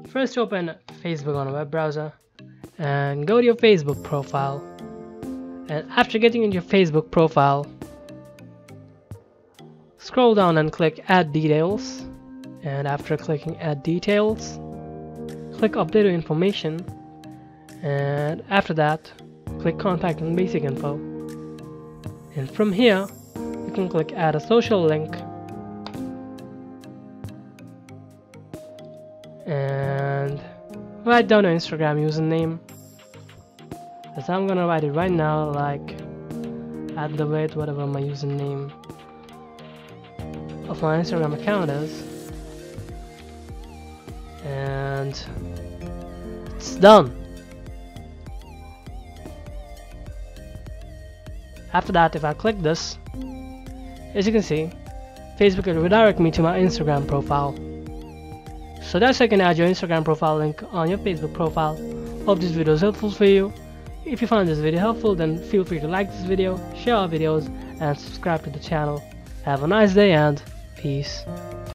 First open Facebook on a web browser and go to your Facebook profile, and after getting into your Facebook profile, scroll down and click Add Details, and after clicking Add Details, click Update Your Information, and after that click Contact and Basic Info, and from here you can click Add a Social Link, and write down your Instagram username, as I'm gonna write it right now, like @ whatever my username of my Instagram account is, and it's done. After that, if I click this, as you can see, Facebook will redirect me to my Instagram profile. So that's how you can add your Instagram profile link on your Facebook profile. Hope this video is helpful for you. If you found this video helpful, then feel free to like this video, share our videos, and subscribe to the channel. Have a nice day and peace.